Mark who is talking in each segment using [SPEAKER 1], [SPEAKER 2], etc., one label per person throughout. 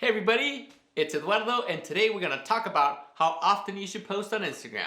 [SPEAKER 1] Hey everybody, it's Eduardo, and today we're going to talk about how often you should post on Instagram.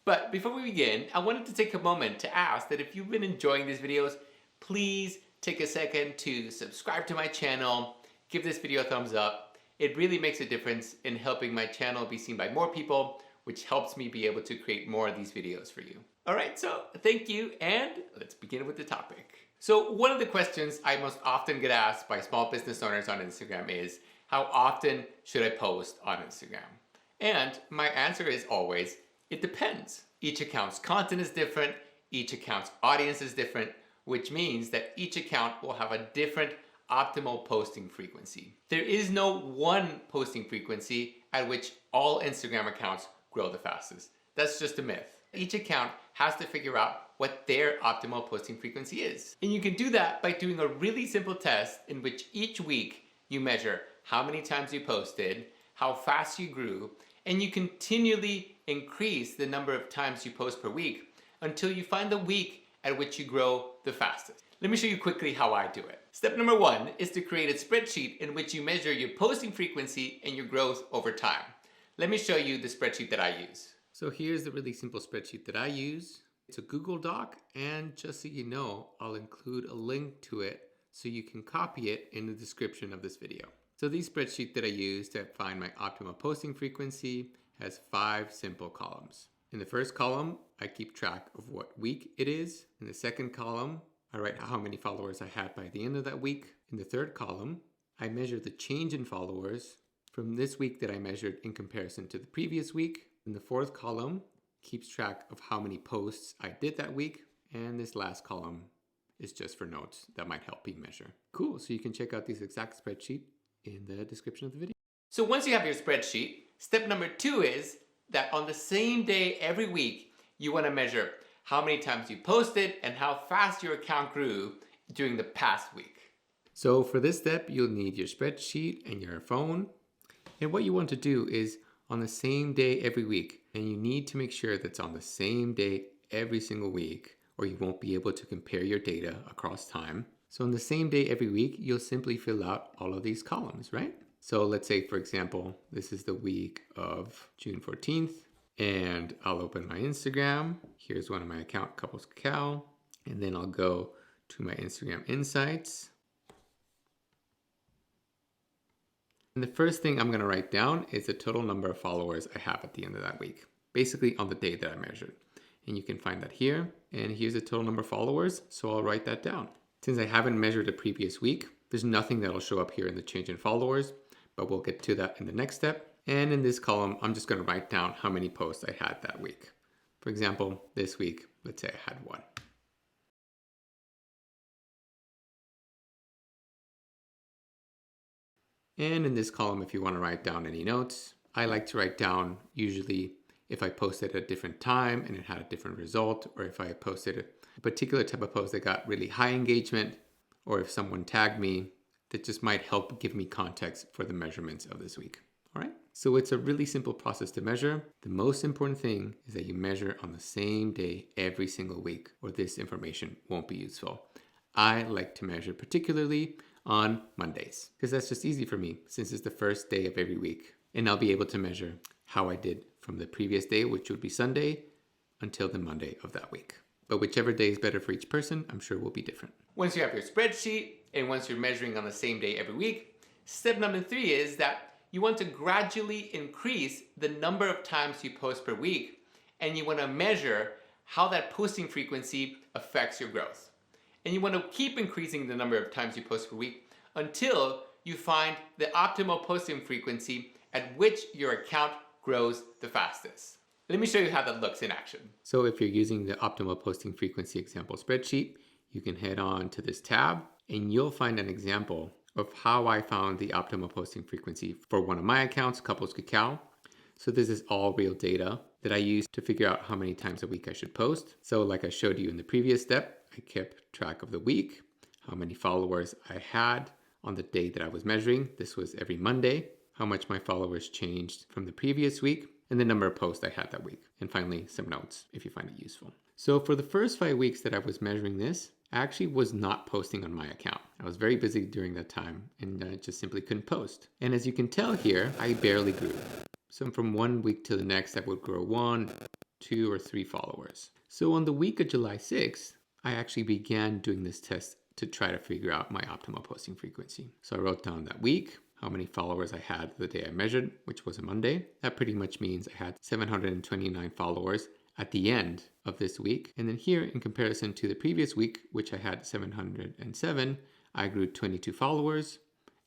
[SPEAKER 1] But before we begin, I wanted to take a moment to ask that if you've been enjoying these videos, please take a second to subscribe to my channel, give this video a thumbs up. It really makes a difference in helping my channel be seen by more people, which helps me be able to create more of these videos for you. Alright, so thank you, and let's begin with the topic. So one of the questions I most often get asked by small business owners on Instagram is, how often should I post on Instagram? And my answer is always, it depends. Each account's content is different, each account's audience is different, which means that each account will have a different optimal posting frequency. There is no one posting frequency at which all Instagram accounts grow the fastest. That's just a myth. Each account has to figure out what their optimal posting frequency is. And you can do that by doing a really simple test in which each week you measure how many times you posted, how fast you grew, and you continually increase the number of times you post per week until you find the week at which you grow the fastest. Let me show you quickly how I do it. Step number one is to create a spreadsheet in which you measure your posting frequency and your growth over time. Let me show you the spreadsheet that I use. So here's the really simple spreadsheet that I use. It's a Google Doc, and just so you know, I'll include a link to it so you can copy it in the description of this video. So the spreadsheet that I use to find my optimal posting frequency has 5 simple columns. In the first column, I keep track of what week it is. In the second column, I write how many followers I had by the end of that week. In the third column, I measure the change in followers from this week that I measured in comparison to the previous week. In the fourth column, keeps track of how many posts I did that week. And this last column is just for notes that might help me measure. Cool, so you can check out this exact spreadsheet in the description of the video. So once you have your spreadsheet, step number 2 is that on the same day every week, you want to measure how many times you posted and how fast your account grew during the past week. So for this step, you'll need your spreadsheet and your phone. And what you want to do is on the same day every week, and you need to make sure that's on the same day every single week, or you won't be able to compare your data across time. So on the same day every week, you'll simply fill out all of these columns, right? So let's say, for example, this is the week of June 14th, and I'll open my Instagram. Here's one of my account, Couples Cacao, and then I'll go to my Instagram Insights. And the first thing I'm going to write down is the total number of followers I have at the end of that week, basically on the day that I measured. And you can find that here, and here's the total number of followers, so I'll write that down. Since I haven't measured the previous week, there's nothing that'll show up here in the change in followers, but we'll get to that in the next step. And in this column, I'm just going to write down how many posts I had that week. For example, this week, let's say I had 1. And in this column, if you want to write down any notes, I like to write down usually if I posted at a different time and it had a different result, or if I posted a particular type of post that got really high engagement, or if someone tagged me, that just might help give me context for the measurements of this week. All right, so it's a really simple process to measure. The most important thing is that you measure on the same day every single week, or this information won't be useful. I like to measure particularly on Mondays, because that's just easy for me since it's the first day of every week. And I'll be able to measure how I did from the previous day, which would be Sunday, until the Monday of that week. But whichever day is better for each person, I'm sure will be different. Once you have your spreadsheet, and once you're measuring on the same day every week, step number 3 is that you want to gradually increase the number of times you post per week, and you want to measure how that posting frequency affects your growth. And you want to keep increasing the number of times you post per week until you find the optimal posting frequency at which your account grows the fastest. Let me show you how that looks in action. So if you're using the optimal posting frequency example spreadsheet, you can head on to this tab and you'll find an example of how I found the optimal posting frequency for one of my accounts, Couples Cacao. So this is all real data that I use to figure out how many times a week I should post. So like I showed you in the previous step, I kept track of the week, how many followers I had on the day that I was measuring. This was every Monday, how much my followers changed from the previous week, and the number of posts I had that week. And finally, some notes if you find it useful. So for the first 5 weeks that I was measuring this, I actually was not posting on my account. I was very busy during that time and I just simply couldn't post. And as you can tell here, I barely grew. So from one week to the next, I would grow 1, 2, or 3 followers. So on the week of July 6th, I actually began doing this test to try to figure out my optimal posting frequency. So I wrote down that week, how many followers I had the day I measured, which was a Monday. That pretty much means I had 729 followers at the end of this week. And then here, in comparison to the previous week, which I had 707, I grew 22 followers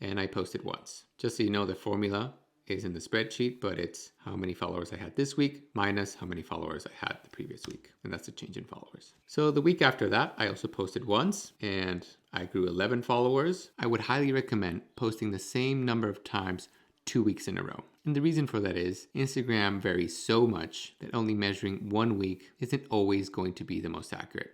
[SPEAKER 1] and I posted once. Just so you know, the formula is in the spreadsheet, but it's how many followers I had this week minus how many followers I had the previous week. And that's a change in followers. So the week after that, I also posted once and I grew 11 followers. I would highly recommend posting the same number of times 2 weeks in a row. And the reason for that is Instagram varies so much that only measuring 1 week isn't always going to be the most accurate.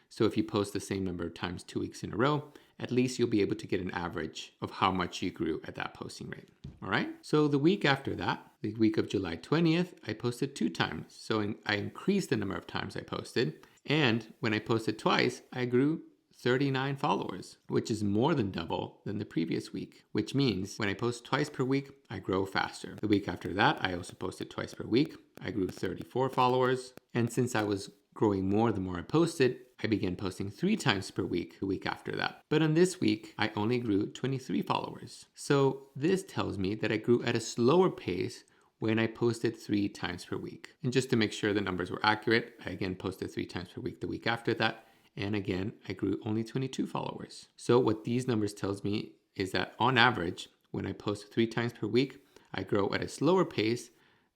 [SPEAKER 1] So if you post the same number of times 2 weeks in a row, at least you'll be able to get an average of how much you grew at that posting rate. All right. So the week after that, the week of July 20th, I posted 2 times. So I increased the number of times I posted. And when I posted twice, I grew 39 followers, which is more than double than the previous week, which means when I post twice per week, I grow faster. The week after that, I also posted twice per week. I grew 34 followers. And since I was growing more the more I posted, I began posting 3 times per week the week after that. But on this week, I only grew 23 followers. So this tells me that I grew at a slower pace when I posted 3 times per week. And just to make sure the numbers were accurate, I again posted 3 times per week the week after that. And again, I grew only 22 followers. So what these numbers tells me is that on average, when I post 3 times per week, I grow at a slower pace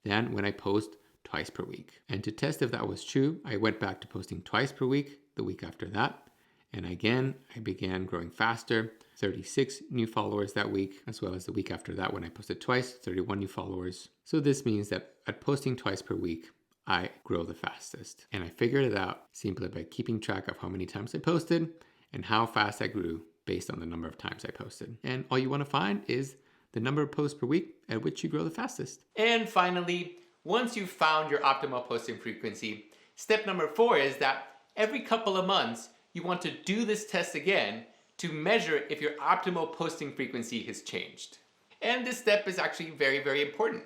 [SPEAKER 1] than when I post twice per week. And to test if that was true, I went back to posting twice per week the week after that. And again, I began growing faster, 36 new followers that week, as well as the week after that when I posted twice, 31 new followers. So this means that at posting twice per week, I grow the fastest. And I figured it out simply by keeping track of how many times I posted and how fast I grew based on the number of times I posted. And all you want to find is the number of posts per week at which you grow the fastest. And finally, once you've found your optimal posting frequency, step number 4 is that every couple of months, you want to do this test again to measure if your optimal posting frequency has changed. And this step is actually very, very important.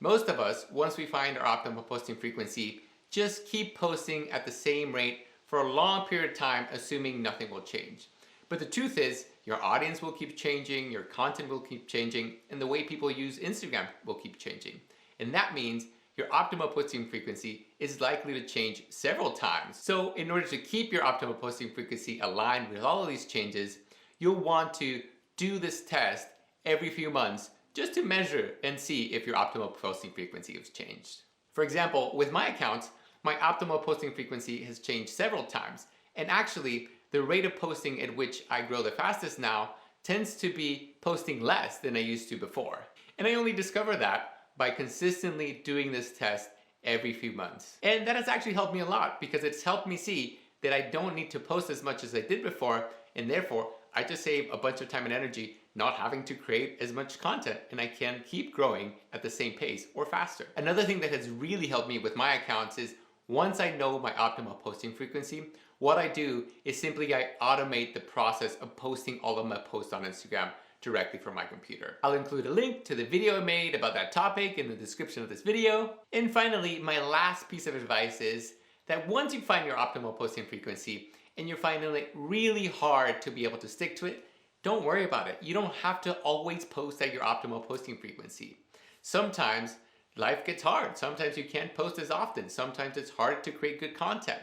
[SPEAKER 1] Most of us, once we find our optimal posting frequency, just keep posting at the same rate for a long period of time, assuming nothing will change. But the truth is, your audience will keep changing, your content will keep changing, and the way people use Instagram will keep changing. And that means your optimal posting frequency is likely to change several times. So in order to keep your optimal posting frequency aligned with all of these changes, you'll want to do this test every few months just to measure and see if your optimal posting frequency has changed. For example, with my accounts, my optimal posting frequency has changed several times. And actually, the rate of posting at which I grow the fastest now tends to be posting less than I used to before. And I only discover that by consistently doing this test every few months. And that has actually helped me a lot because it's helped me see that I don't need to post as much as I did before, and therefore I just save a bunch of time and energy not having to create as much content, and I can keep growing at the same pace or faster. Another thing that has really helped me with my accounts is once I know my optimal posting frequency, what I do is simply I automate the process of posting all of my posts on Instagram directly from my computer. I'll include a link to the video I made about that topic in the description of this video. And finally, my last piece of advice is that once you find your optimal posting frequency and you're finding it really hard to be able to stick to it, don't worry about it. You don't have to always post at your optimal posting frequency. Sometimes life gets hard. Sometimes you can't post as often. Sometimes it's hard to create good content.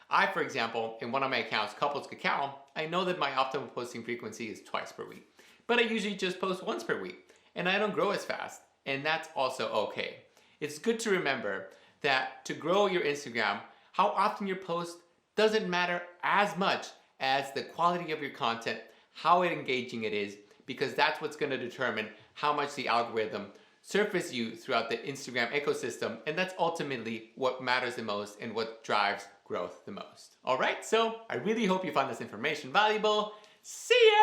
[SPEAKER 1] I, for example, in one of my accounts, Couples Cacao, I know that my optimal posting frequency is twice per week. But I usually just post once per week, and I don't grow as fast, and that's also okay. It's good to remember that to grow your Instagram, how often you post doesn't matter as much as the quality of your content, how engaging it is, because that's what's going to determine how much the algorithm surfaces you throughout the Instagram ecosystem, and that's ultimately what matters the most and what drives growth the most. All right, so I really hope you found this information valuable. See ya!